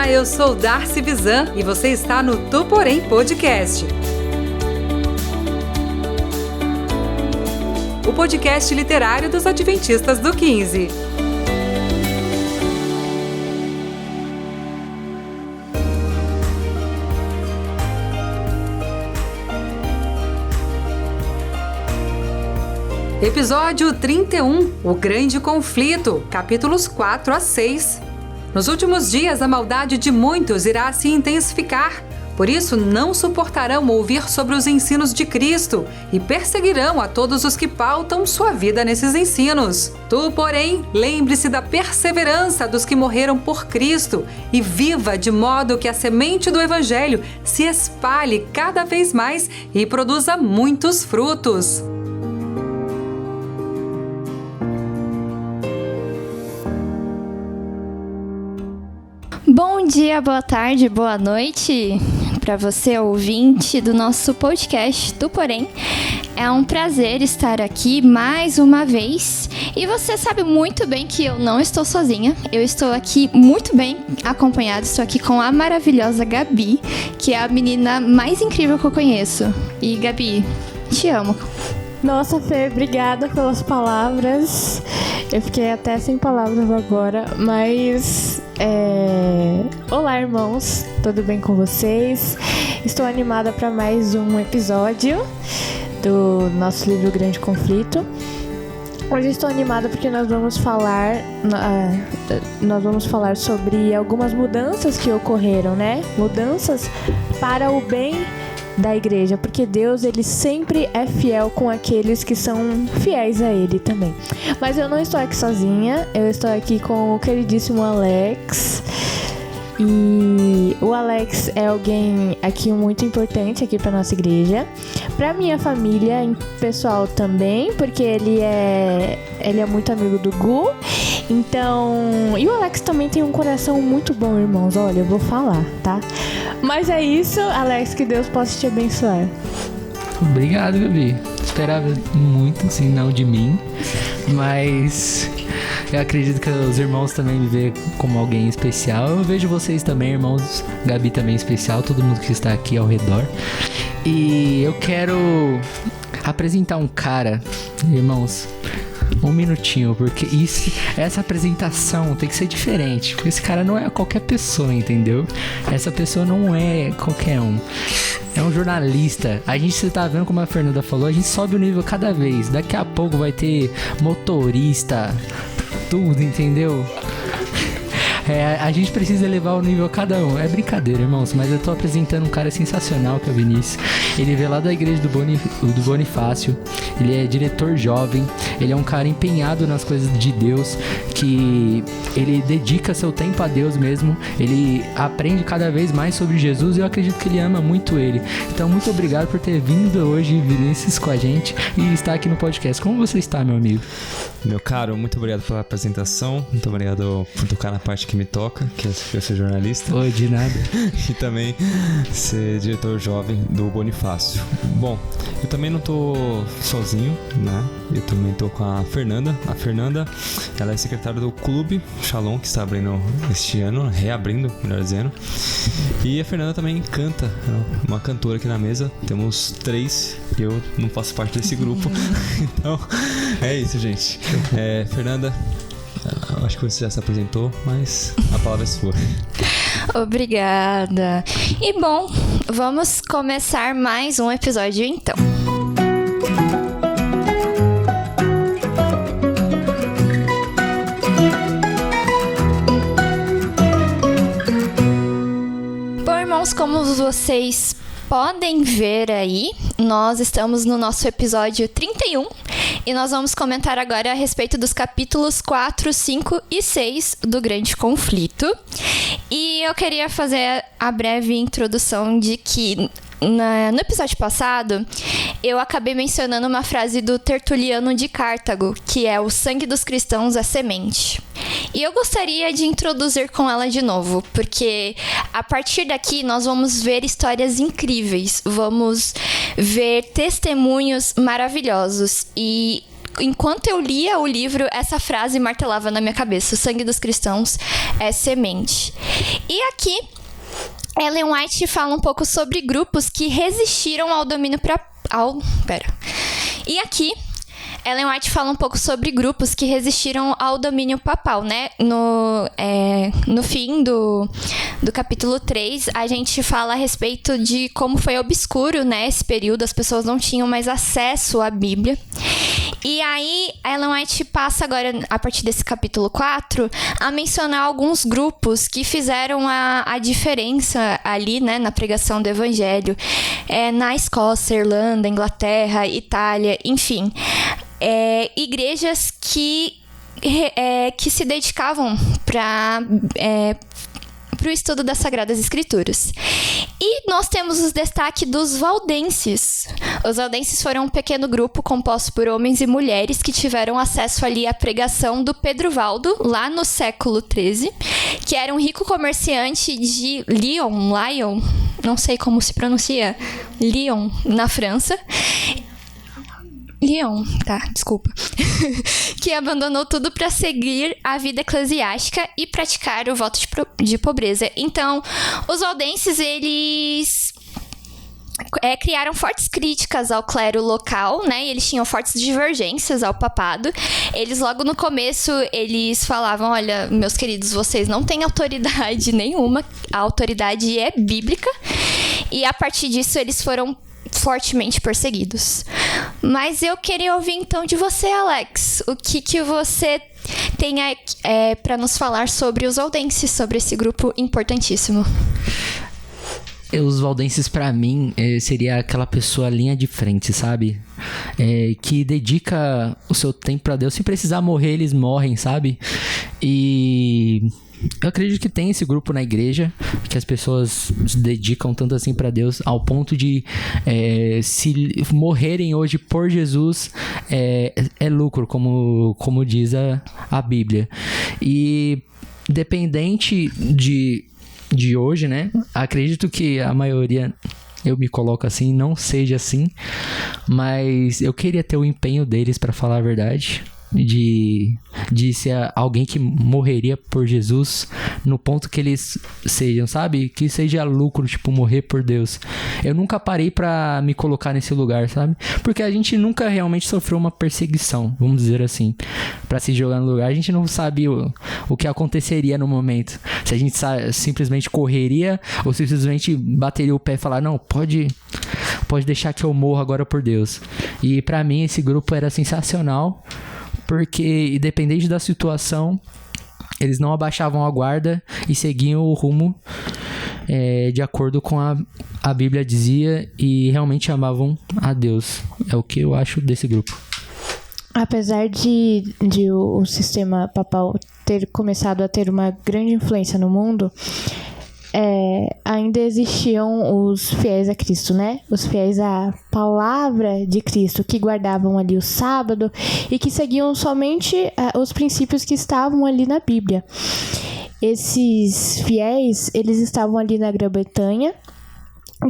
Olá, eu sou Darcy Bizan e você está no Tu Porém Podcast. O podcast literário dos Adventistas do 15. Episódio 31, O Grande Conflito, capítulos 4 a 6. Nos últimos dias, a maldade de muitos irá se intensificar. Por isso, não suportarão ouvir sobre os ensinos de Cristo e perseguirão a todos os que pautam sua vida nesses ensinos. Tu, porém, lembre-se da perseverança dos que morreram por Cristo e viva de modo que a semente do Evangelho se espalhe cada vez mais e produza muitos frutos. Bom dia, boa tarde, boa noite para você, ouvinte do nosso podcast Tu Porém. É um prazer estar aqui mais uma vez e você sabe muito bem que eu não estou sozinha. Eu estou aqui muito bem acompanhada, estou aqui com a maravilhosa Gabi, que é a menina mais incrível que eu conheço. E Gabi, te amo. Nossa, Fê, obrigada pelas palavras. Eu fiquei até sem palavras agora, mas... Olá, irmãos, tudo bem com vocês? Estou animada para mais um episódio do nosso livro Grande Conflito. Hoje estou animada porque nós vamos falar sobre algumas mudanças que ocorreram, né? Mudanças para o bem da igreja, porque Deus, ele sempre é fiel com aqueles que são fiéis a ele também. Mas eu não estou aqui sozinha, eu estou aqui com o queridíssimo Alex. E o Alex é alguém aqui muito importante aqui para nossa igreja, para minha família pessoal também, porque ele é muito amigo do Gu. Então, e o Alex também tem um coração muito bom, irmãos. Olha, eu vou falar, tá? Mas é isso, Alex, que Deus possa te abençoar. Obrigado, Gabi. Esperava muito, assim, não de mim, mas eu acredito que os irmãos também me veem como alguém especial. Eu vejo vocês também, irmãos. Gabi também especial, todo mundo que está aqui ao redor. E eu quero apresentar um cara, irmãos. Um minutinho, porque essa apresentação tem que ser diferente. Porque esse cara não é qualquer pessoa, entendeu? Essa pessoa não é qualquer um. É um jornalista. A gente, você tá vendo como a Fernanda falou, a gente sobe o nível cada vez. Daqui a pouco vai ter motorista, tudo, entendeu? A gente precisa elevar o nível a cada um. É brincadeira, irmãos, mas eu tô apresentando um cara sensacional, que é o Vinícius. Ele veio lá da igreja do Bonifácio. Ele é diretor jovem. Ele é um cara empenhado nas coisas de Deus, que ele dedica seu tempo a Deus mesmo. Ele aprende cada vez mais sobre Jesus e eu acredito que ele ama muito ele. Então, muito obrigado por ter vindo hoje, Vinícius, com a gente e estar aqui no podcast. Como você está, meu amigo? Meu caro, muito obrigado pela apresentação. Muito obrigado por tocar na parte que me toca, que eu ser jornalista. Oi, de nada. E também ser diretor jovem do Bonifácio. Bom, eu também não tô sozinho, né? Eu também tô com a Fernanda. A Fernanda, ela é secretária do Clube Shalom, que está abrindo este ano, reabrindo, melhor dizendo. E a Fernanda também canta, é uma cantora aqui na mesa. Temos 3, eu não faço parte desse grupo. Então, é isso, gente. Fernanda, acho que você já se apresentou, mas a palavra é sua. Obrigada. E bom, vamos começar mais um episódio então. Bom, irmãos, como vocês podem ver aí, nós estamos no nosso episódio 31 e nós vamos comentar agora a respeito dos capítulos 4, 5 e 6 do Grande Conflito. E eu queria fazer a breve introdução de que no episódio passado eu acabei mencionando uma frase do Tertuliano de Cartago, que é: o sangue dos cristãos é semente. E eu gostaria de introduzir com ela de novo, porque a partir daqui nós vamos ver histórias incríveis, vamos ver testemunhos maravilhosos e enquanto eu lia o livro, essa frase martelava na minha cabeça: o sangue dos cristãos é semente. E aqui, Ellen White fala um pouco sobre grupos que resistiram ao domínio E aqui, Ellen White fala um pouco sobre grupos que resistiram ao domínio papal, né? No fim do capítulo 3, a gente fala a respeito de como foi obscuro, né, esse período, as pessoas não tinham mais acesso à Bíblia. E aí, Ellen White passa agora, a partir desse capítulo 4, a mencionar alguns grupos que fizeram a diferença ali, né, na pregação do Evangelho. Na Escócia, Irlanda, Inglaterra, Itália, enfim. Igrejas que se dedicavam para o estudo das Sagradas Escrituras. E nós temos os destaques dos valdenses. Os valdenses foram um pequeno grupo composto por homens e mulheres que tiveram acesso ali à pregação do Pedro Valdo, lá no século XIII, que era um rico comerciante de Lyon, não sei como se pronuncia, Lyon, na França. Lyon, desculpa. Que abandonou tudo para seguir a vida eclesiástica e praticar o voto de pobreza. Então, os valdenses, eles criaram fortes críticas ao clero local, né? E eles tinham fortes divergências ao papado. Eles, logo no começo, eles falavam: olha, meus queridos, vocês não têm autoridade nenhuma. A autoridade é bíblica. E a partir disso, eles foram fortemente perseguidos. Mas eu queria ouvir então de você, Alex, o que você tem para nos falar sobre os valdenses, sobre esse grupo importantíssimo. Os valdenses, pra mim, seria aquela pessoa linha de frente, sabe? Que dedica o seu tempo pra Deus. Se precisar morrer, eles morrem, sabe? E eu acredito que tem esse grupo na igreja, que as pessoas se dedicam tanto assim pra Deus, ao ponto de se morrerem hoje por Jesus, é lucro, como diz a Bíblia. E dependente de hoje, né? Acredito que a maioria, eu me coloco assim, não seja assim, mas eu queria ter o empenho deles, pra falar a verdade, de ser alguém que morreria por Jesus no ponto que eles sejam, sabe? Que seja lucro, tipo, morrer por Deus. Eu nunca parei pra me colocar nesse lugar, sabe? Porque a gente nunca realmente sofreu uma perseguição, vamos dizer assim, pra se jogar no lugar. A gente não sabe o que aconteceria no momento. Se a gente simplesmente correria ou simplesmente bateria o pé e falar: não, pode deixar que eu morro agora por Deus. E pra mim esse grupo era sensacional, porque, independente da situação, eles não abaixavam a guarda e seguiam o rumo de acordo com a Bíblia dizia, e realmente amavam a Deus. É o que eu acho desse grupo. Apesar de o sistema papal ter começado a ter uma grande influência no mundo, ainda existiam os fiéis a Cristo, né? Os fiéis à palavra de Cristo, que guardavam ali o sábado e que seguiam somente os princípios que estavam ali na Bíblia. Esses fiéis, eles estavam ali na Grã-Bretanha,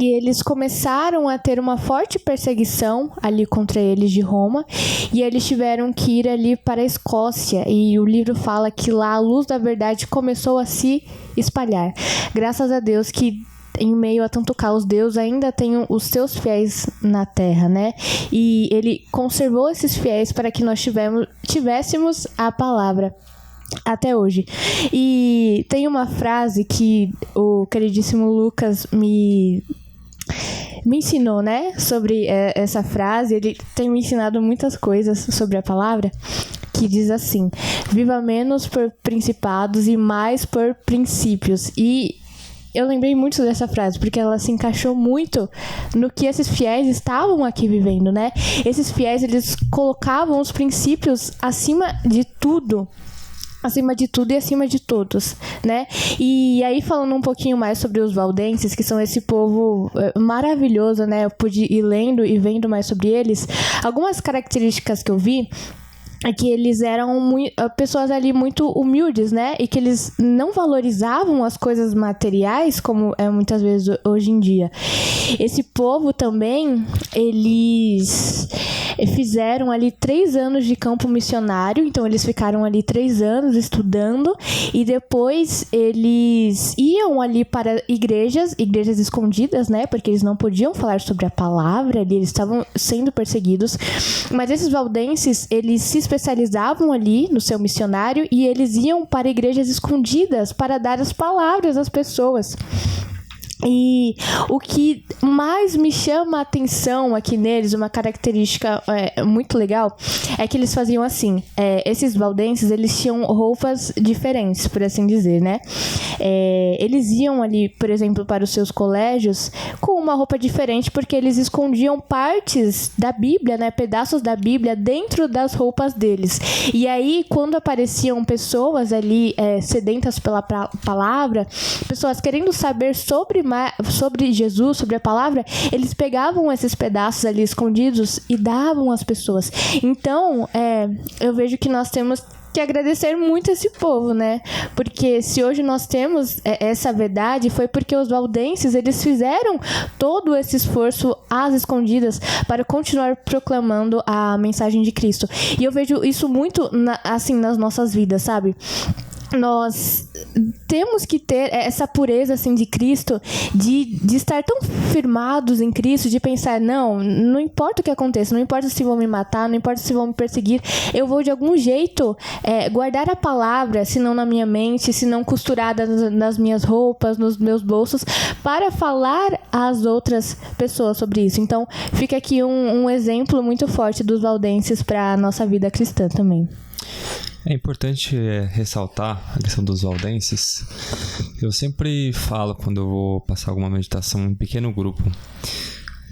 e eles começaram a ter uma forte perseguição ali contra eles de Roma, e eles tiveram que ir ali para a Escócia, e o livro fala que lá a luz da verdade começou a se espalhar. Graças a Deus que em meio a tanto caos, Deus ainda tem os seus fiéis na terra, né? E ele conservou esses fiéis para que nós tivéssemos a palavra até hoje. E tem uma frase que o queridíssimo Lucas me ensinou, né, sobre essa frase. Ele tem me ensinado muitas coisas sobre a palavra, que diz assim: viva menos por principados e mais por princípios. E eu lembrei muito dessa frase, porque ela se encaixou muito no que esses fiéis estavam aqui vivendo, né? Esses fiéis, eles colocavam os princípios acima de tudo e acima de todos, né? E aí, falando um pouquinho mais sobre os valdenses, que são esse povo maravilhoso, né? Eu pude ir lendo e vendo mais sobre eles. Algumas características que eu vi é que eles eram pessoas ali muito humildes, né? E que eles não valorizavam as coisas materiais como é muitas vezes hoje em dia. Esse povo também, eles fizeram ali 3 anos de campo missionário, então eles ficaram ali 3 anos estudando e depois eles iam ali para igrejas escondidas, né? Porque eles não podiam falar sobre a palavra, ali eles estavam sendo perseguidos. Mas esses valdenses, eles se especializavam ali no seu missionário e eles iam para igrejas escondidas para dar as palavras às pessoas. E o que mais me chama a atenção aqui neles, uma característica muito legal, é que eles faziam assim, esses valdenses, eles tinham roupas diferentes, por assim dizer, né? Eles iam ali, por exemplo, para os seus colégios com uma roupa diferente, porque eles escondiam partes da Bíblia, né? Pedaços da Bíblia dentro das roupas deles. E aí, quando apareciam pessoas ali sedentas pela palavra, pessoas querendo saber sobre Jesus, sobre a palavra, eles pegavam esses pedaços ali escondidos e davam às pessoas. Então, eu vejo que nós temos que agradecer muito esse povo, né? Porque se hoje nós temos essa verdade, foi porque os valdenses, eles fizeram todo esse esforço às escondidas para continuar proclamando a mensagem de Cristo. E eu vejo isso muito assim nas nossas vidas, sabe? Nós temos que ter essa pureza assim de Cristo, de estar tão firmados em Cristo, de pensar, não importa o que aconteça, não importa se vão me matar, não importa se vão me perseguir, eu vou de algum jeito guardar a palavra, se não na minha mente, se não costurada nas minhas roupas, nos meus bolsos, para falar às outras pessoas sobre isso. Então fica aqui um exemplo muito forte dos valdenses para a nossa vida cristã também. É importante ressaltar a questão dos valdenses. Eu sempre falo quando eu vou passar alguma meditação em pequeno grupo.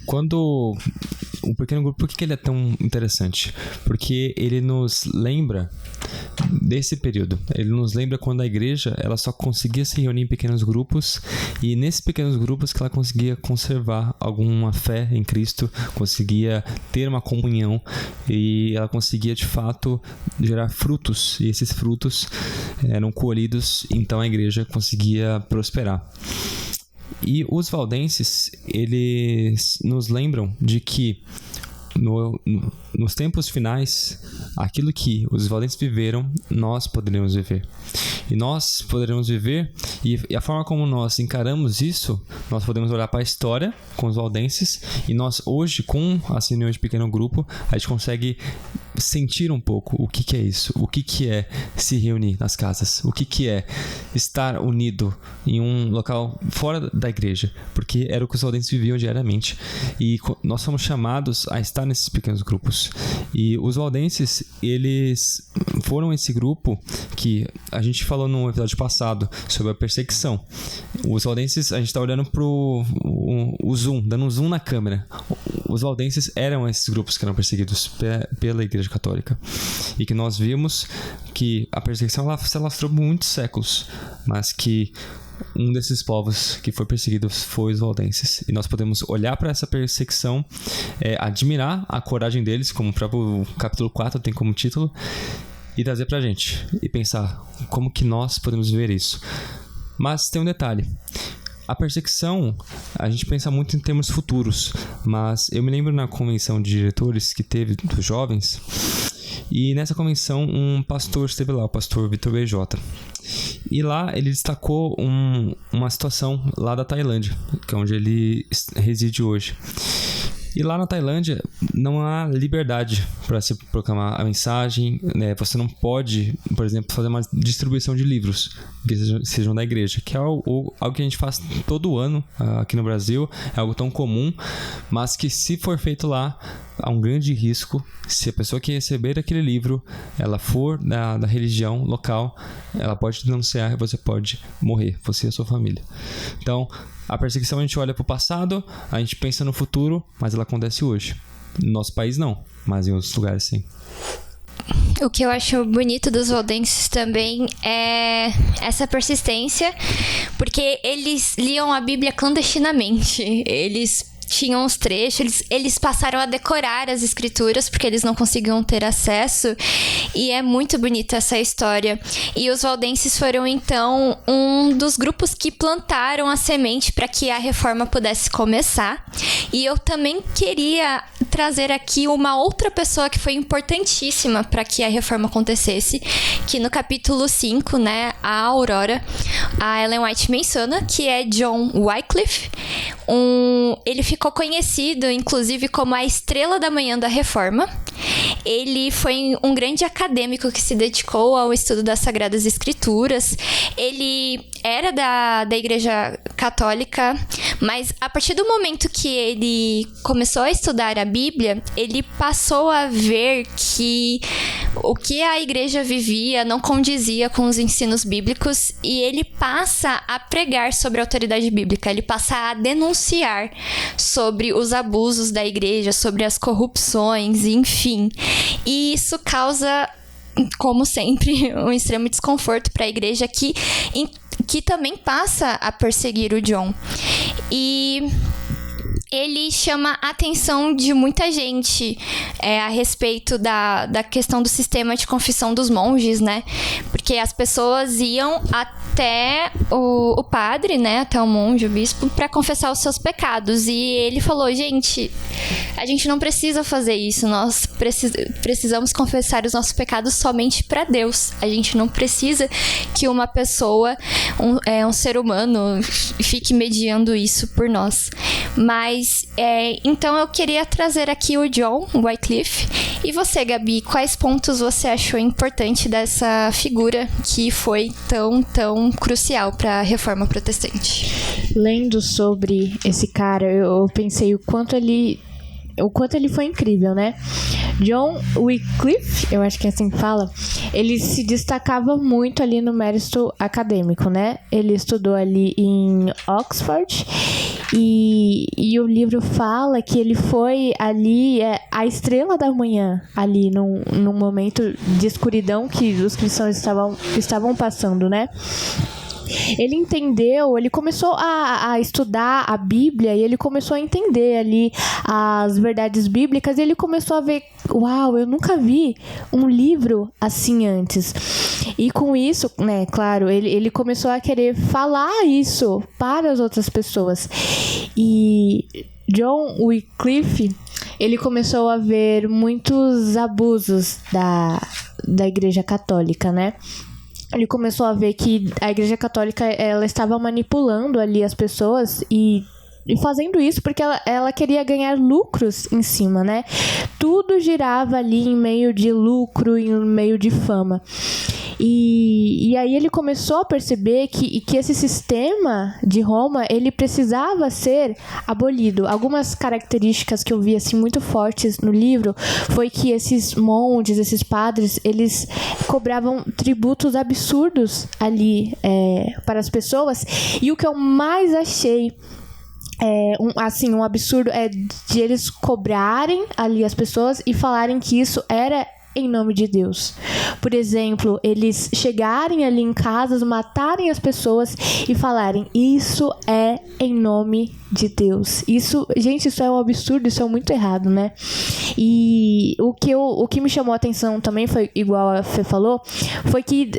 Quando o pequeno grupo, por que ele é tão interessante? Porque ele nos lembra desse período. Ele nos lembra quando a igreja ela só conseguia se reunir em pequenos grupos, e nesses pequenos grupos que ela conseguia conservar alguma fé em Cristo, conseguia ter uma comunhão, e ela conseguia de fato gerar frutos, e esses frutos eram colhidos, então a igreja conseguia prosperar. E os valdenses, eles nos lembram de que nos tempos finais, aquilo que os valdenses viveram, nós poderemos viver. E nós poderemos viver, e a forma como nós encaramos isso, nós podemos olhar para a história com os valdenses, e nós hoje, com as reuniões de pequeno grupo, a gente consegue sentir um pouco o que é isso, o que é se reunir nas casas, o que é estar unido em um local fora da igreja, porque era o que os valdenses viviam diariamente, e nós somos chamados a estar nesses pequenos grupos. E os valdenses, eles foram esse grupo que a gente falou no episódio passado sobre a perseguição. Os valdenses, a gente está olhando pro o zoom, dando um zoom na câmera. Os valdenses eram esses grupos que eram perseguidos pela Igreja Católica, e que nós vimos que a perseguição ela se alastrou por muitos séculos, mas que um desses povos que foi perseguido foi os valdenses, e nós podemos olhar para essa perseguição, admirar a coragem deles, como o próprio capítulo 4 tem como título, e trazer pra gente e pensar como que nós podemos ver isso. Mas tem um detalhe: a perseguição, a gente pensa muito em termos futuros, mas eu me lembro na convenção de diretores que teve dos jovens, e nessa convenção um pastor esteve lá, o pastor Vitor BJ. E lá ele destacou uma situação lá da Tailândia, que é onde ele reside hoje. E lá na Tailândia não há liberdade para se proclamar a mensagem, né? Você não pode, por exemplo, fazer uma distribuição de livros que sejam da igreja, que é algo que a gente faz todo ano aqui no Brasil, é algo tão comum, mas que se for feito lá, há um grande risco. Se a pessoa que receber aquele livro, ela for da religião local, ela pode denunciar e você pode morrer, você e a sua família. Então, a perseguição, a gente olha para o passado, a gente pensa no futuro, mas ela acontece hoje. No nosso país não, mas em outros lugares sim. O que eu acho bonito dos valdenses também é essa persistência, porque eles liam a Bíblia clandestinamente. Eles tinham os trechos, eles passaram a decorar as escrituras, porque eles não conseguiam ter acesso, e é muito bonita essa história. E os valdenses foram, então, um dos grupos que plantaram a semente para que a reforma pudesse começar. E eu também queria trazer aqui uma outra pessoa que foi importantíssima para que a reforma acontecesse, que no capítulo 5, né, a Aurora, a Ellen White menciona, que é John Wycliffe. Ele ficou conhecido, inclusive, como a estrela da manhã da reforma. Ele foi um grande acadêmico que se dedicou ao estudo das Sagradas Escrituras. Ele era da Igreja Católica, mas a partir do momento que ele começou a estudar a Bíblia, ele passou a ver que o que a igreja vivia não condizia com os ensinos bíblicos, e ele passa a pregar sobre a autoridade bíblica, ele passa a denunciar sobre os abusos da igreja, sobre as corrupções, enfim. E isso causa, como sempre, um extremo desconforto para a igreja que também passa a perseguir o John. E ele chama a atenção de muita gente a respeito da questão do sistema de confissão dos monges, né? Porque as pessoas iam até o padre, né? Até o monge, o bispo, para confessar os seus pecados. E ele falou, gente, a gente não precisa fazer isso. Nós precisamos confessar os nossos pecados somente para Deus. A gente não precisa que uma pessoa, um ser humano, fique mediando isso por nós. Mas, então eu queria trazer aqui o John Wycliffe. E você, Gabi, quais pontos você achou importante dessa figura que foi tão crucial para a Reforma Protestante? Lendo sobre esse cara, eu pensei o quanto ele foi incrível, né? John Wycliffe, eu acho que é assim que fala, ele se destacava muito ali no mérito acadêmico, né? Ele estudou ali em Oxford e o livro fala que ele foi ali a estrela da manhã, ali num momento de escuridão que os cristãos estavam passando, né? Ele entendeu, ele começou a estudar a Bíblia e ele começou a entender ali as verdades bíblicas, e ele começou a ver, uau, eu nunca vi um livro assim antes. E com isso, né, claro, ele começou a querer falar isso para as outras pessoas. E John Wycliffe, ele começou a ver muitos abusos da Igreja Católica, né? Ele começou a ver que a Igreja Católica ela estava manipulando ali as pessoas e fazendo isso porque ela queria ganhar lucros em cima, né? Tudo girava ali em meio de lucro, em meio de fama. E aí ele começou a perceber que esse sistema de Roma, ele precisava ser abolido. Algumas características que eu vi assim muito fortes no livro foi que esses monges, esses padres, eles cobravam tributos absurdos ali para as pessoas. E o que eu mais achei um absurdo é de eles cobrarem ali as pessoas e falarem que isso era em nome de Deus. Por exemplo, eles chegarem ali em casas, matarem as pessoas e falarem, isso é em nome de Deus. Isso, gente, isso é um absurdo, isso é muito errado, né? E o que me chamou a atenção também foi, igual a Fê falou, foi que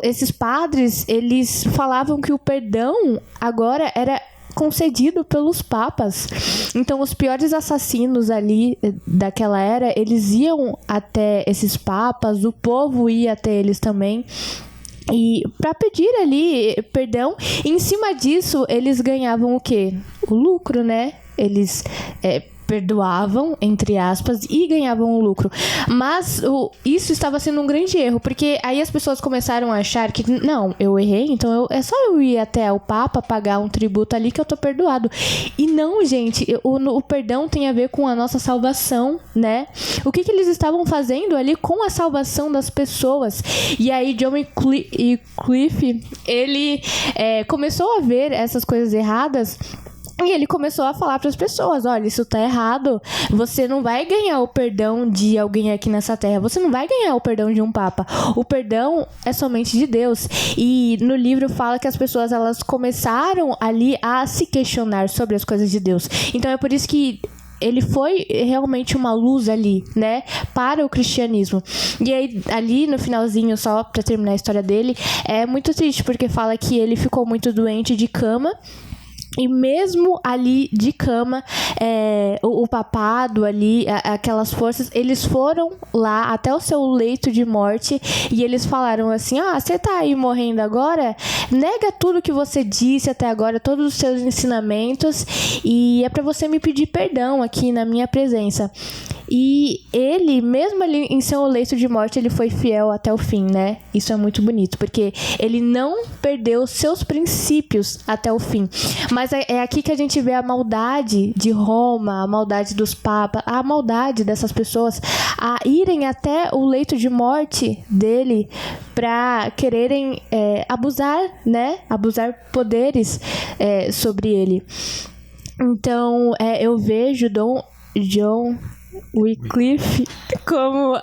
esses padres, eles falavam que o perdão agora era concedido pelos papas. Então, os piores assassinos ali daquela era, eles iam até esses papas, o povo ia até eles também, e para pedir ali perdão. E em cima disso, eles ganhavam o quê? O lucro, né? Eles perdoavam, entre aspas, e ganhavam o lucro. Mas isso estava sendo um grande erro, porque aí as pessoas começaram a achar que, não, eu errei, então é só eu ir até o Papa, pagar um tributo ali que eu tô perdoado. E não, gente, o perdão tem a ver com a nossa salvação, né? O que eles estavam fazendo ali com a salvação das pessoas? E aí John Wycliffe, ele começou a ver essas coisas erradas. E ele começou a falar para as pessoas, olha, isso tá errado, você não vai ganhar o perdão de alguém aqui nessa terra, você não vai ganhar o perdão de um papa, o perdão é somente de Deus. E no livro fala que as pessoas, elas começaram ali a se questionar sobre as coisas de Deus. Então é por isso que ele foi realmente uma luz ali, né, para o cristianismo. E aí, ali no finalzinho, só para terminar a história dele, é muito triste, porque fala que ele ficou muito doente de cama. E mesmo ali de cama, o papado ali, aquelas forças, eles foram lá até o seu leito de morte e eles falaram assim, você tá aí morrendo agora? Nega tudo que você disse até agora, todos os seus ensinamentos, e é pra você me pedir perdão aqui na minha presença. E ele, mesmo ali em seu leito de morte, ele foi fiel até o fim, né? Isso é muito bonito, porque ele não perdeu seus princípios até o fim. Mas é aqui que a gente vê a maldade de Roma, a maldade dos papas, a maldade dessas pessoas a irem até o leito de morte dele para quererem abusar, né? Abusar poderes sobre ele. Então, eu vejo John Wycliffe como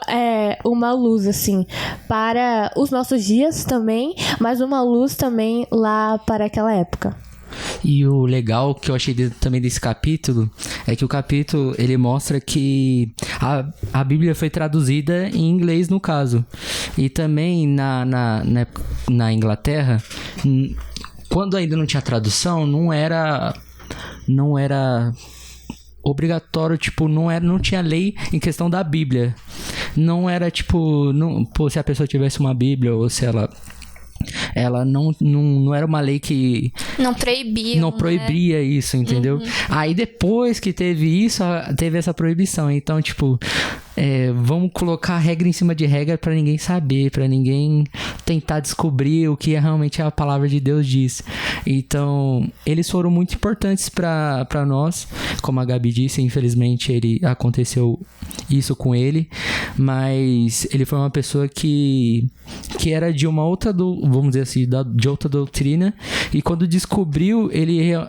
uma luz, assim, para os nossos dias também, mas uma luz também lá para aquela época. E o legal que eu achei também desse capítulo é que o capítulo, ele mostra que a Bíblia foi traduzida em inglês, no caso. E também na Inglaterra, quando ainda não tinha tradução, não era obrigatório, tipo, não tinha lei em questão da Bíblia. Não era, tipo, se a pessoa tivesse uma Bíblia ou se ela não era uma lei que não proibia, né? Isso, entendeu? Aí depois que teve isso, teve essa proibição. Então, tipo, vamos colocar regra em cima de regra pra ninguém saber, pra ninguém tentar descobrir o que realmente a palavra de Deus diz. Então, eles foram muito importantes pra nós. Como a Gabi disse, infelizmente aconteceu isso com ele, mas ele foi uma pessoa que era de uma outra, vamos dizer assim, de outra doutrina, e quando descobriu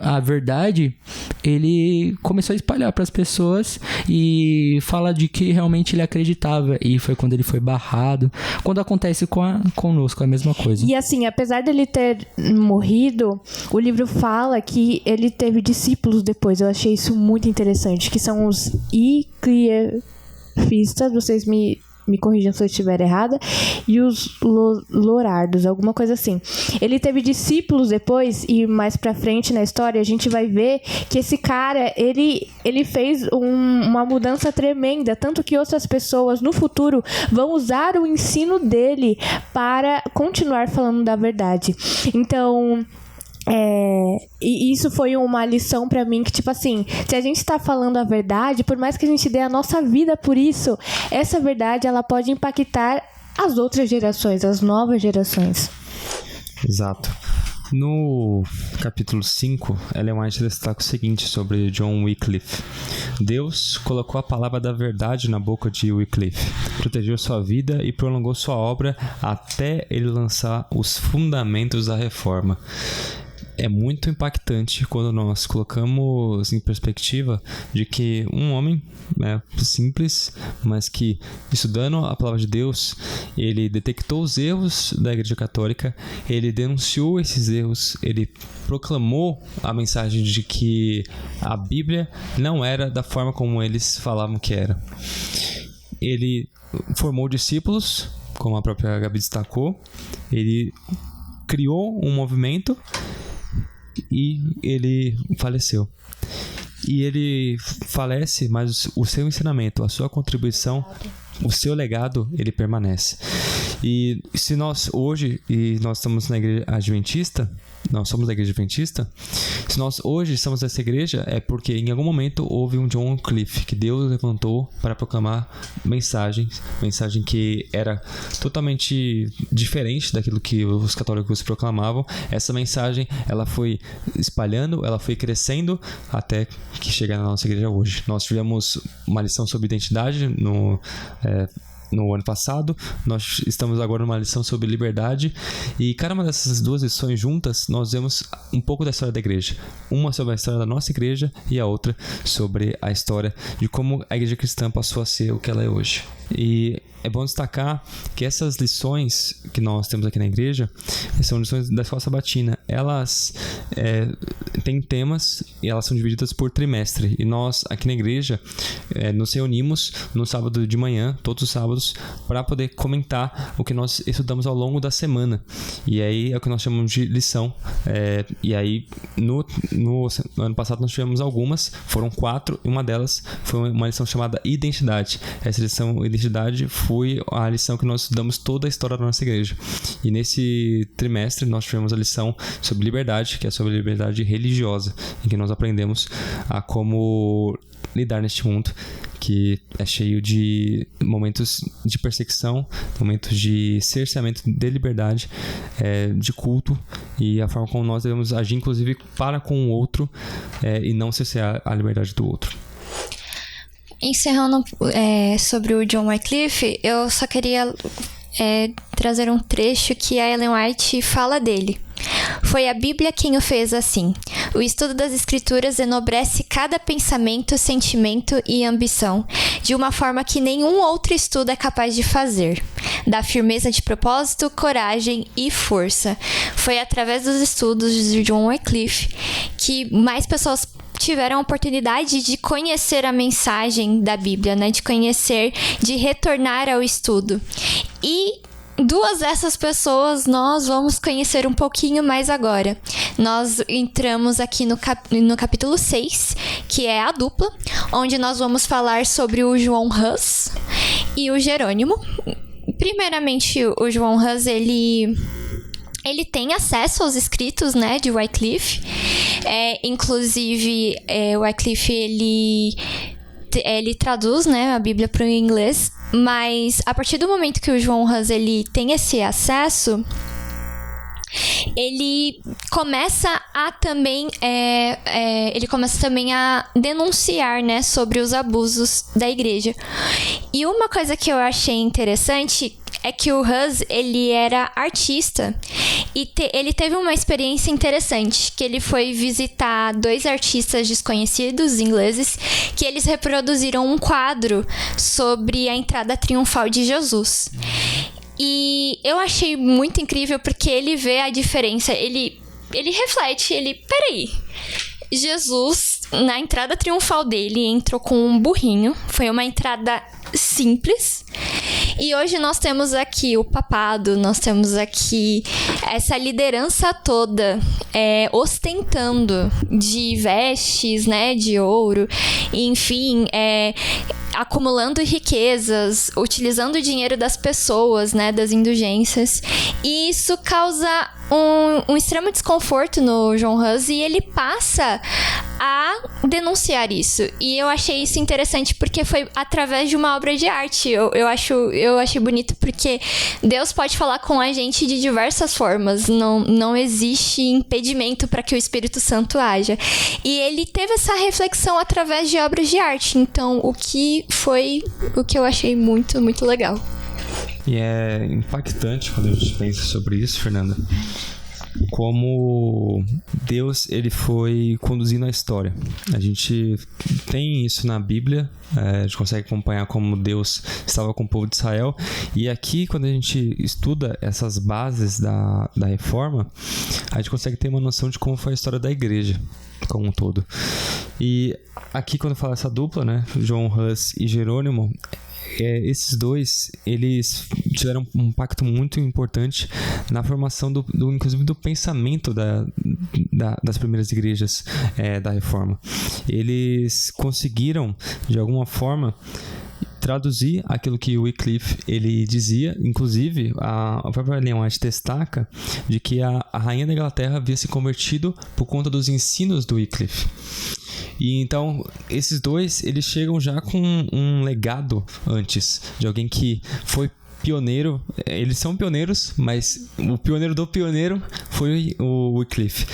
a verdade, ele começou a espalhar para as pessoas e fala de que realmente ele acreditava, e foi quando ele foi barrado. Quando acontece conosco, é a mesma coisa. E assim, apesar dele ter morrido, o livro fala que ele teve discípulos depois. Eu achei isso muito interessante, que são os Wyclifistas, vocês me corrijam se eu estiver errada, e os Lorardos, alguma coisa assim. Ele teve discípulos depois, e mais pra frente na história a gente vai ver que esse cara, ele fez uma mudança tremenda, tanto que outras pessoas no futuro vão usar o ensino dele para continuar falando da verdade. Então, e isso foi uma lição pra mim, que tipo assim, se a gente tá falando a verdade, por mais que a gente dê a nossa vida por isso, essa verdade, ela pode impactar as outras gerações, as novas gerações. Exato. No capítulo 5, Ellen White destaca o seguinte sobre John Wycliffe: Deus colocou a palavra da verdade na boca de Wycliffe, protegeu sua vida e prolongou sua obra até ele lançar os fundamentos da reforma. É muito impactante quando nós colocamos em perspectiva de que um homem simples, mas que, estudando a palavra de Deus, ele detectou os erros da Igreja Católica, ele denunciou esses erros, ele proclamou a mensagem de que a Bíblia não era da forma como eles falavam que era. Ele formou discípulos, como a própria Gabi destacou, ele criou um movimento e ele faleceu. E ele falece, mas o seu ensinamento, a sua contribuição, o seu legado, ele permanece. E se nós hoje, e nós estamos na igreja adventista, nós somos da igreja adventista, se nós hoje estamos nessa igreja, é porque em algum momento houve um John Wycliffe que Deus levantou para proclamar mensagem que era totalmente diferente daquilo que os católicos proclamavam. Essa mensagem, ela foi espalhando, ela foi crescendo até que chega na nossa igreja hoje. Nós tivemos uma lição sobre identidade no ano passado. Nós estamos agora numa lição sobre liberdade. E cada uma dessas duas lições juntas, nós vemos um pouco da história da igreja. Uma sobre a história da nossa igreja e a outra sobre a história de como a igreja cristã passou a ser o que ela é hoje. E é bom destacar que essas lições que nós temos aqui na igreja são lições da escola sabatina. Elas têm temas e elas são divididas por trimestre. E nós, aqui na igreja, nos reunimos no sábado de manhã, todos os sábados, para poder comentar o que nós estudamos ao longo da semana. E aí é o que nós chamamos de lição. E aí, no ano passado, nós tivemos algumas, foram 4, e uma delas foi uma lição chamada Identidade. Essa lição Identidade foi a lição que nós estudamos toda a história da nossa igreja. E nesse trimestre nós tivemos a lição sobre liberdade, que é sobre liberdade religiosa, em que nós aprendemos a como lidar neste mundo que é cheio de momentos de perseguição, momentos de cerceamento de liberdade, de culto, e a forma como nós devemos agir, inclusive, para com o outro, e não cercear a liberdade do outro. Encerrando sobre o John Wycliffe, eu só queria trazer um trecho que a Ellen White fala dele. Foi a Bíblia quem o fez assim. O estudo das Escrituras enobrece cada pensamento, sentimento e ambição, de uma forma que nenhum outro estudo é capaz de fazer. Dá firmeza de propósito, coragem e força. Foi através dos estudos de John Wycliffe que mais pessoas tiveram a oportunidade de conhecer a mensagem da Bíblia, né? De conhecer, de retornar ao estudo. E 2 dessas pessoas nós vamos conhecer um pouquinho mais agora. Nós entramos aqui no capítulo 6, que é a dupla, onde nós vamos falar sobre o João Hus e o Jerônimo. Primeiramente, o João Hus, ele tem acesso aos escritos, né, de Wycliffe. Inclusive, Wycliffe, ele traduz, né, a Bíblia para o inglês, mas a partir do momento que o João Hus ele tem esse acesso, ele começa também a denunciar, né, sobre os abusos da igreja. E uma coisa que eu achei interessante é que o Hus, ele era artista e ele teve uma experiência interessante, que ele foi visitar 2 artistas desconhecidos ingleses, que eles reproduziram um quadro sobre a entrada triunfal de Jesus. E eu achei muito incrível porque ele vê a diferença, ele reflete, peraí, Jesus, na entrada triunfal dele, entrou com um burrinho, foi uma entrada simples. E hoje nós temos aqui o papado, nós temos aqui essa liderança toda ostentando de vestes, né, de ouro, enfim, acumulando riquezas, utilizando o dinheiro das pessoas, né, das indulgências. E isso causa um extremo desconforto no John Hus, e ele passa a denunciar isso. E eu achei isso interessante porque foi através de uma obra de arte. Eu achei bonito porque Deus pode falar com a gente de diversas formas. Não existe impedimento para que o Espírito Santo haja. E ele teve essa reflexão através de obras de arte. Então, o que eu achei muito, muito legal. E é impactante quando a gente pensa sobre isso, Fernanda, como Deus ele foi conduzindo a história. A gente tem isso na Bíblia, a gente consegue acompanhar como Deus estava com o povo de Israel. E aqui, quando a gente estuda essas bases da reforma, a gente consegue ter uma noção de como foi a história da igreja como um todo. E aqui, quando fala essa dupla, né, John Hus e Jerônimo, esses 2, eles tiveram um impacto muito importante na formação inclusive do pensamento das primeiras igrejas da Reforma. Eles conseguiram, de alguma forma, traduzir aquilo que o Wycliffe ele dizia. Inclusive, a própria Ellen White destaca de que a rainha da Inglaterra havia se convertido por conta dos ensinos do Wycliffe. E então, esses 2, eles chegam já com um legado antes, de alguém que foi pioneiro. Eles são pioneiros, mas o pioneiro do pioneiro foi o Wycliffe.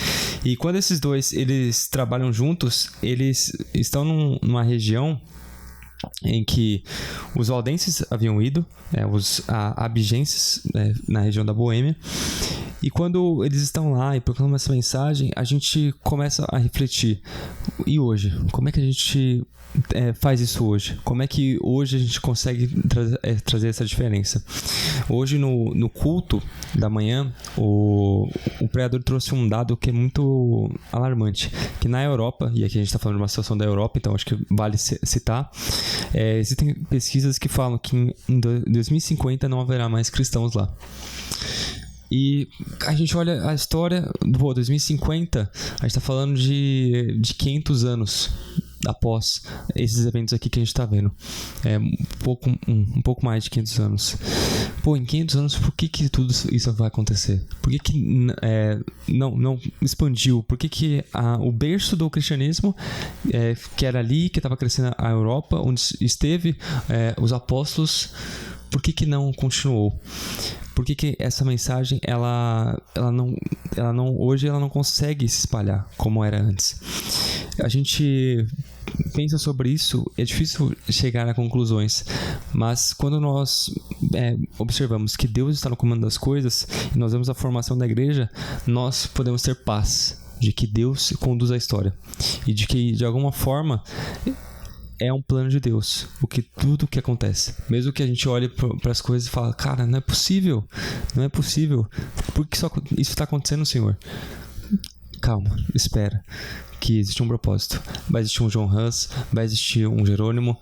E quando esses 2, eles trabalham juntos, eles estão numa região em que os valdenses haviam ido, os abigenses, na região da Boêmia, e quando eles estão lá e proclamam essa mensagem, a gente começa a refletir, e hoje? Como é que a gente faz isso hoje? Como é que hoje a gente consegue trazer essa diferença? Hoje no culto da manhã, o pregador trouxe um dado que é muito alarmante, que na Europa, e aqui a gente está falando de uma situação da Europa, então acho que vale citar, existem pesquisas que falam que em 2050 não haverá mais cristãos lá. E a gente olha a história, 2050, a gente está falando de 500 anos após esses eventos aqui que a gente está vendo. Um pouco mais de 500 anos. Em 500 anos, por que tudo isso vai acontecer? Por que não expandiu? Por que o berço do cristianismo, que era ali, que estava crescendo a Europa, onde esteve os apóstolos, por que não continuou? Por que essa mensagem hoje ela não consegue se espalhar como era antes? A gente pensa sobre isso, é difícil chegar a conclusões, mas quando nós observamos que Deus está no comando das coisas e nós vemos a formação da igreja, nós podemos ter paz de que Deus conduz a história e de que, de alguma forma, é um plano de Deus, tudo que acontece. Mesmo que a gente olhe para as coisas e fale, cara, não é possível. Por que isso está acontecendo, Senhor? Calma, espera, que existe um propósito. Vai existir um John Hus, vai existir um Jerônimo,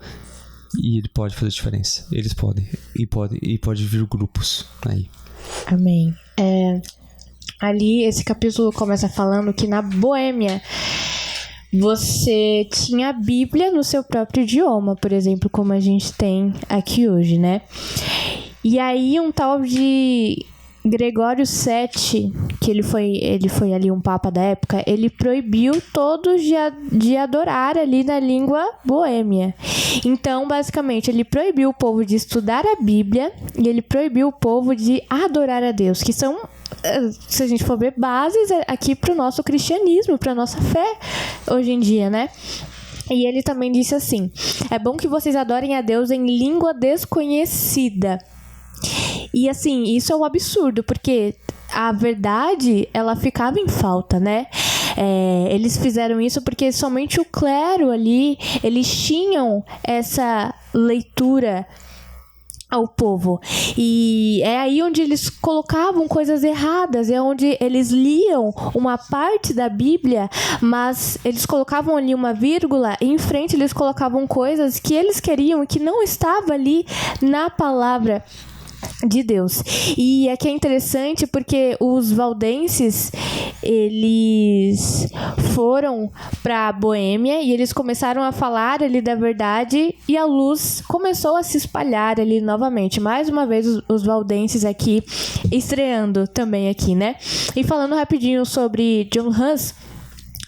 e ele pode fazer diferença. Eles podem, e pode vir grupos aí. Amém. Ali, esse capítulo começa falando que na Boêmia você tinha a Bíblia no seu próprio idioma, por exemplo, como a gente tem aqui hoje, né? E aí um tal de Gregório VII, que ele foi ali um papa da época, ele proibiu todos de adorar ali na língua boêmia. Então, basicamente, ele proibiu o povo de estudar a Bíblia e ele proibiu o povo de adorar a Deus, que são, se a gente for ver, bases aqui para o nosso cristianismo, para a nossa fé hoje em dia, né? E ele também disse assim: é bom que vocês adorem a Deus em língua desconhecida. E assim, isso é um absurdo, porque a verdade, ela ficava em falta, né? Eles fizeram isso porque somente o clero ali, eles tinham essa leitura ao povo. E é aí onde eles colocavam coisas erradas, é onde eles liam uma parte da Bíblia, mas eles colocavam ali uma vírgula e em frente eles colocavam coisas que eles queriam e que não estava ali na palavra de Deus. E aqui é interessante porque os valdenses, eles foram para a Boêmia e eles começaram a falar ali da verdade e a luz começou a se espalhar ali novamente. Mais uma vez os valdenses aqui estreando também aqui, né? E falando rapidinho sobre John Hus.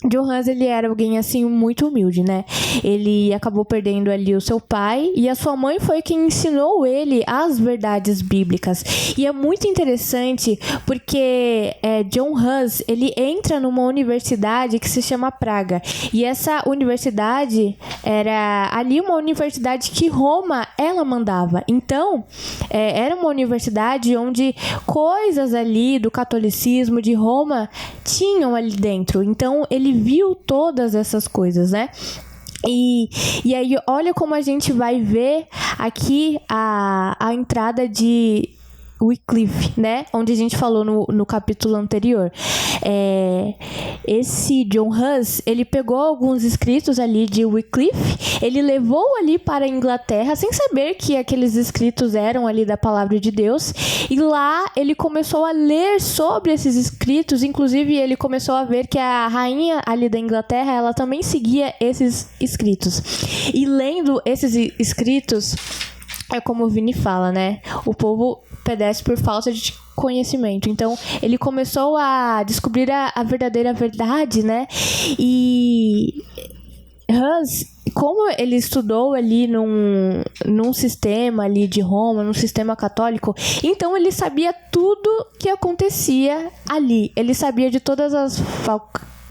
John Hus, ele era alguém, assim, muito humilde, né? Ele acabou perdendo ali o seu pai e a sua mãe foi quem ensinou ele as verdades bíblicas. E é muito interessante porque John Hus, ele entra numa universidade que se chama Praga. E essa universidade era ali uma universidade que Roma, ela mandava. Então, era uma universidade onde coisas ali do catolicismo de Roma tinham ali dentro. Então, ele viu todas essas coisas, né? E aí, olha como a gente vai ver aqui a entrada de Wycliffe, né? Onde a gente falou no capítulo anterior. Esse John Hus, ele pegou alguns escritos ali de Wycliffe, ele levou ali para a Inglaterra, sem saber que aqueles escritos eram ali da palavra de Deus, e lá ele começou a ler sobre esses escritos, inclusive ele começou a ver que a rainha ali da Inglaterra, ela também seguia esses escritos. E lendo esses escritos, é como o Vini fala, né? O povo perece por falta de conhecimento. Então, ele começou a descobrir a verdadeira verdade, né? E Hus, como ele estudou ali num sistema ali de Roma, num sistema católico, então ele sabia tudo que acontecia ali. Ele sabia de todas as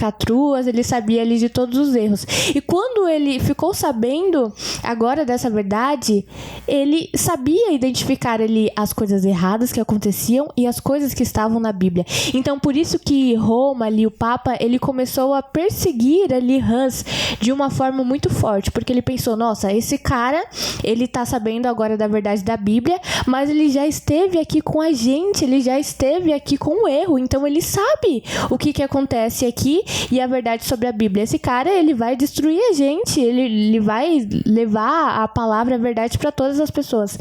falcatruas, ele sabia ali de todos os erros. E quando ele ficou sabendo agora dessa verdade, ele sabia identificar ali as coisas erradas que aconteciam e as coisas que estavam na Bíblia. Então, por isso que Roma, ali, o Papa, ele começou a perseguir ali Hus de uma forma muito forte, porque ele pensou, nossa, esse cara, ele tá sabendo agora da verdade da Bíblia, mas ele já esteve aqui com a gente, ele já esteve aqui com o erro, então ele sabe o que acontece aqui e a verdade sobre a Bíblia. Esse cara, ele vai destruir a gente, ele vai levar a palavra, a verdade para todas as pessoas.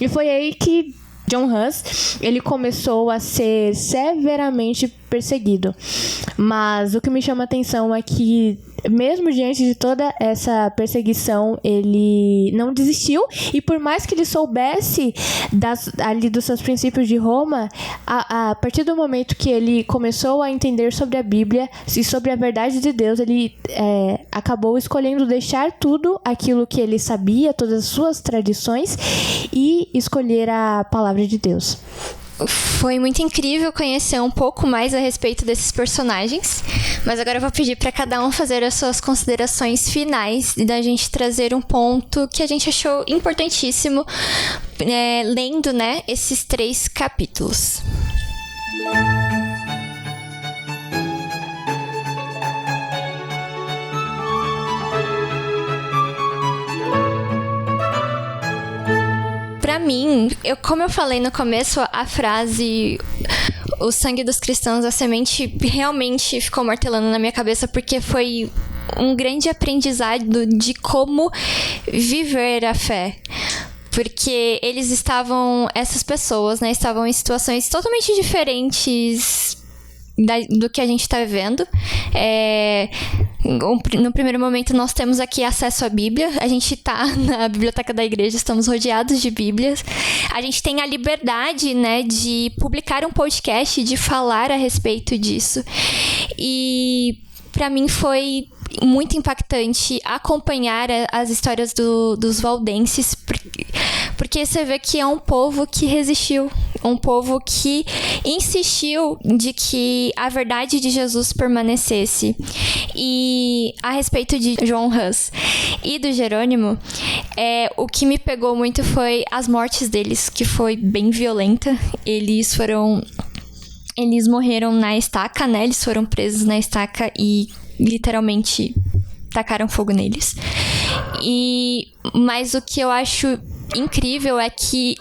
E foi aí que John Hus, ele começou a ser severamente perseguido. Mas o que me chama a atenção é que, mesmo diante de toda essa perseguição, ele não desistiu. E por mais que ele soubesse ali dos seus princípios de Roma, a partir do momento que ele começou a entender sobre a Bíblia e sobre a verdade de Deus, ele acabou escolhendo deixar tudo aquilo que ele sabia, todas as suas tradições, e escolher a palavra de Deus. Foi muito incrível conhecer um pouco mais a respeito desses personagens, mas agora eu vou pedir para cada um fazer as suas considerações finais e da gente trazer um ponto que a gente achou importantíssimo lendo, né, esses 3 capítulos. Pra mim, como eu falei no começo, a frase "o sangue dos cristãos, a semente", realmente ficou martelando na minha cabeça, porque foi um grande aprendizado de como viver a fé. Porque essas pessoas, né, estavam em situações totalmente diferentes do que a gente está vivendo. No primeiro momento, nós temos aqui acesso à Bíblia. A gente está na biblioteca da igreja, estamos rodeados de Bíblias. A gente tem a liberdade, né, de publicar um podcast, de falar a respeito disso. E para mim foi muito impactante acompanhar as histórias dos valdenses, porque você vê que é um povo que resistiu, um povo que insistiu de que a verdade de Jesus permanecesse. E a respeito de John Hus e do Jerônimo, o que me pegou muito foi as mortes deles, que foi bem violenta. Eles morreram na estaca, né? Eles foram presos na estaca e literalmente tacaram fogo neles. Mas o que eu acho incrível é que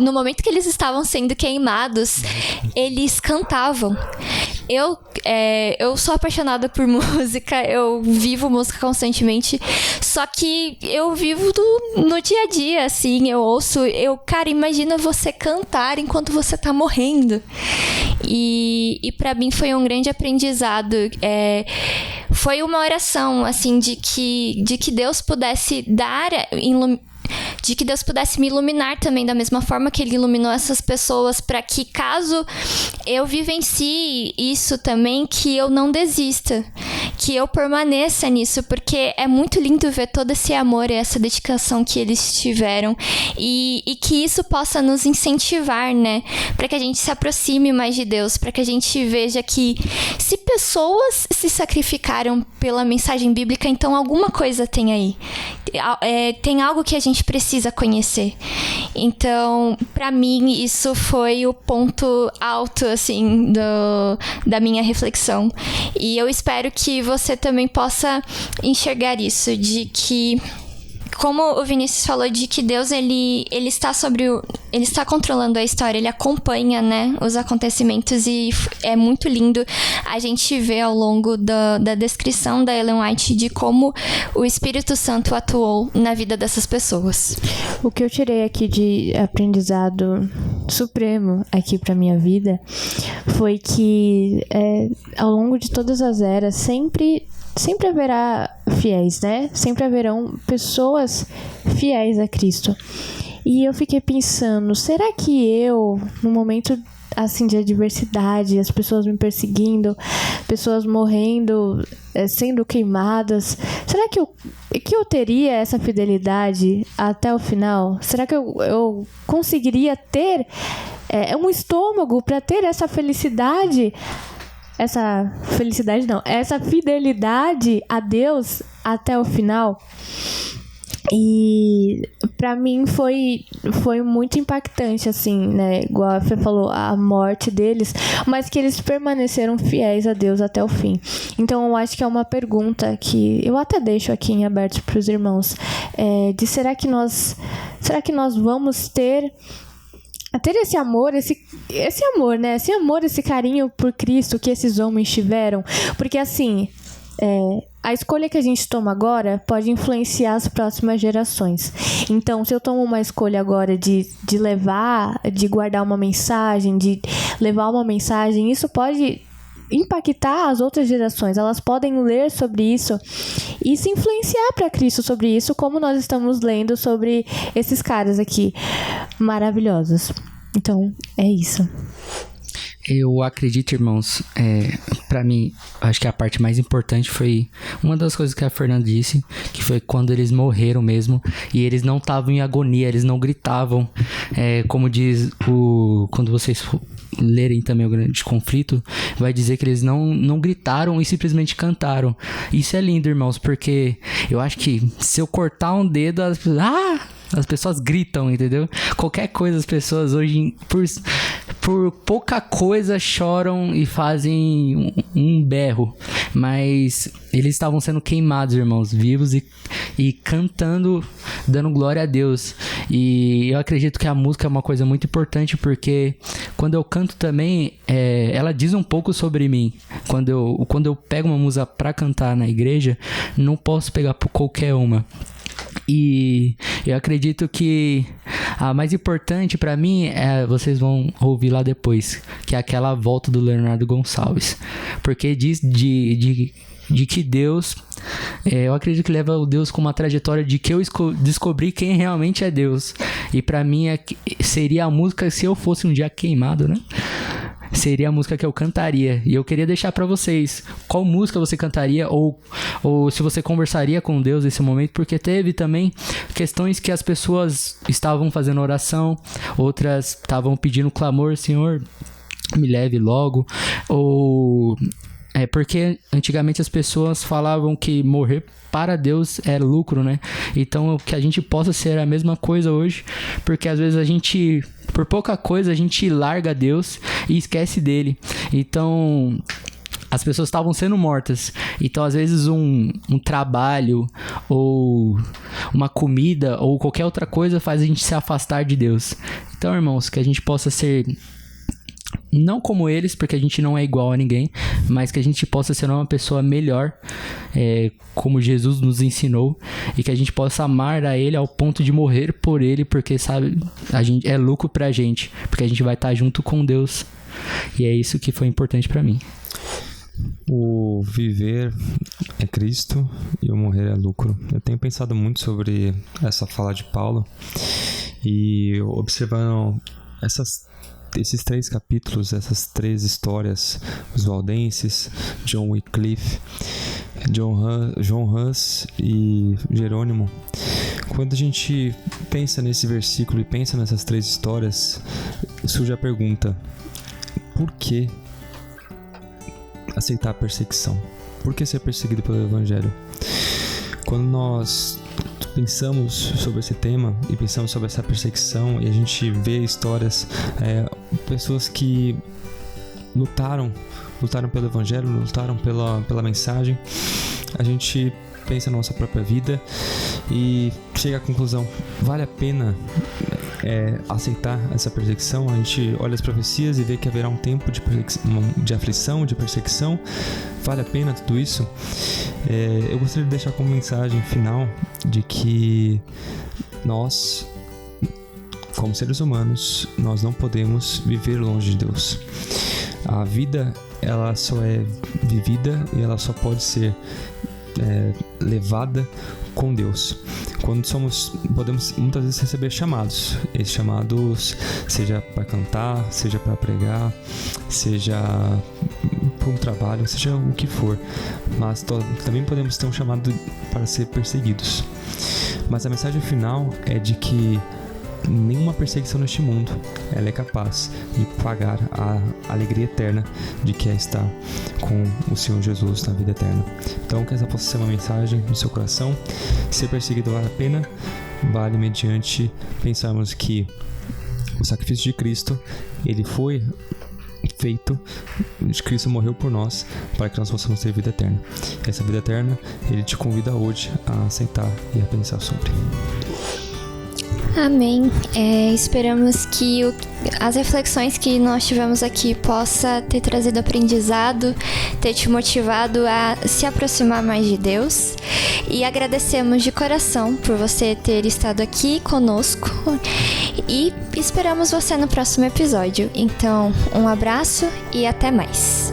no momento que eles estavam sendo queimados, eles cantavam. Eu sou apaixonada por música, eu vivo música constantemente, só que eu vivo no dia a dia, assim, eu ouço, cara, imagina você cantar enquanto você tá morrendo. E pra mim foi um grande aprendizado. Foi uma oração, assim, de que Deus pudesse de que Deus pudesse me iluminar também da mesma forma que Ele iluminou essas pessoas, para que, caso eu vivencie isso também, que eu não desista, que eu permaneça nisso, porque é muito lindo ver todo esse amor e essa dedicação que eles tiveram, e que isso possa nos incentivar, né, para que a gente se aproxime mais de Deus, para que a gente veja que se pessoas se sacrificaram pela mensagem bíblica, então alguma coisa tem aí. Tem algo que a gente precisa conhecer. Então, pra mim, isso foi o ponto alto, assim, da minha reflexão. E eu espero que você também possa enxergar isso, de que, como o Vinícius falou, de que Deus, ele está ele está controlando a história, ele acompanha, né, os acontecimentos, e é muito lindo a gente ver ao longo da descrição da Ellen White de como o Espírito Santo atuou na vida dessas pessoas. O que eu tirei aqui de aprendizado supremo aqui pra minha vida foi que ao longo de todas as eras sempre haverá fiéis, né? Sempre haverão pessoas fiéis a Cristo. E eu fiquei pensando, será que eu, no momento assim de adversidade, as pessoas me perseguindo, pessoas morrendo, sendo queimadas, será que eu teria essa fidelidade até o final? Será que eu conseguiria ter um estômago para ter essa felicidade essa felicidade não, essa fidelidade a Deus até o final. E pra mim foi muito impactante, assim, né? Igual a Fê falou, a morte deles, mas que eles permaneceram fiéis a Deus até o fim. Então eu acho que é uma pergunta que eu até deixo aqui em aberto pros irmãos, de será que nós vamos ter esse amor, esse amor, né? Esse amor, esse carinho por Cristo que esses homens tiveram. Porque assim, a escolha que a gente toma agora pode influenciar as próximas gerações. Então, se eu tomo uma escolha agora de levar, de guardar uma mensagem, de levar uma mensagem, isso pode impactar as outras gerações. Elas podem ler sobre isso e se influenciar para Cristo sobre isso, como nós estamos lendo sobre esses caras aqui maravilhosos. Então, é isso. Eu acredito, irmãos, pra mim, acho que a parte mais importante foi uma das coisas que a Fernanda disse, que foi quando eles morreram mesmo, e eles não estavam em agonia, eles não gritavam, como diz quando vocês lerem também o Grande Conflito, vai dizer que eles não gritaram e simplesmente cantaram. Isso é lindo, irmãos, porque eu acho que se eu cortar um dedo, as pessoas gritam, entendeu? Qualquer coisa, as pessoas hoje, por pouca coisa, choram e fazem um berro. Mas eles estavam sendo queimados, irmãos, vivos e cantando, dando glória a Deus. E eu acredito que a música é uma coisa muito importante, porque quando eu canto também, ela diz um pouco sobre mim. Quando eu pego uma música pra cantar na igreja, não posso pegar por qualquer uma. E eu acredito que a mais importante pra mim vocês vão ouvir lá depois, que é aquela volta do Leonardo Gonçalves, porque diz de que Deus, eu acredito que leva o Deus com uma trajetória de que eu descobri quem realmente é Deus. E pra mim seria a música, se eu fosse um dia queimado, né? Seria a música que eu cantaria. E eu queria deixar pra vocês qual música você cantaria, ou se você conversaria com Deus nesse momento, porque teve também questões que as pessoas estavam fazendo oração, outras estavam pedindo clamor: Senhor, me leve logo. Porque antigamente as pessoas falavam que morrer para Deus era lucro, né? Então, que a gente possa ser a mesma coisa hoje, porque às vezes a gente, por pouca coisa, a gente larga Deus e esquece dele. Então, as pessoas estavam sendo mortas. Então, às vezes, um trabalho, ou uma comida, ou qualquer outra coisa faz a gente se afastar de Deus. Então, irmãos, que a gente possa ser... não como eles, porque a gente não é igual a ninguém, mas que a gente possa ser uma pessoa melhor, como Jesus nos ensinou, e que a gente possa amar a Ele ao ponto de morrer por Ele, porque, sabe, a gente é lucro pra gente, porque a gente vai estar junto com Deus. E é isso que foi importante pra mim. O viver é Cristo e o morrer é lucro. Eu tenho pensado muito sobre essa fala de Paulo, e observando esses 3 capítulos, essas 3 histórias, os valdenses, John Wycliffe, John Hus e Jerônimo. Quando a gente pensa nesse versículo e pensa nessas 3 histórias, surge a pergunta: por que aceitar a perseguição? Por que ser perseguido pelo Evangelho? Quando nós pensamos sobre esse tema e pensamos sobre essa perseguição, e a gente vê histórias, pessoas que lutaram pelo Evangelho, lutaram pela mensagem, a gente pensa na nossa própria vida e chega à conclusão: vale a pena aceitar essa perseguição? A gente olha as profecias e vê que haverá um tempo de aflição, de perseguição. Vale a pena tudo isso? Eu gostaria de deixar como mensagem final de que nós, como seres humanos, nós não podemos viver longe de Deus. A vida, ela só é vivida e ela só pode ser levada com Deus. Quando podemos muitas vezes receber chamados. Esses chamados, seja para cantar, seja para pregar, seja para um trabalho, seja o que for. Mas também podemos ter um chamado para ser perseguidos. Mas a mensagem final é de que nenhuma perseguição neste mundo ela é capaz de pagar a alegria eterna de que é estar com o Senhor Jesus na vida eterna. Então, que essa possa ser uma mensagem no seu coração. Ser perseguido vale a pena, vale mediante pensarmos que o sacrifício de Cristo, ele foi feito, Cristo morreu por nós para que nós possamos ter vida eterna. Essa vida eterna, ele te convida hoje a aceitar e a pensar sobre. Amém. Esperamos que as reflexões que nós tivemos aqui possa ter trazido aprendizado, ter te motivado a se aproximar mais de Deus. E agradecemos de coração por você ter estado aqui conosco. E esperamos você no próximo episódio. Então, um abraço e até mais.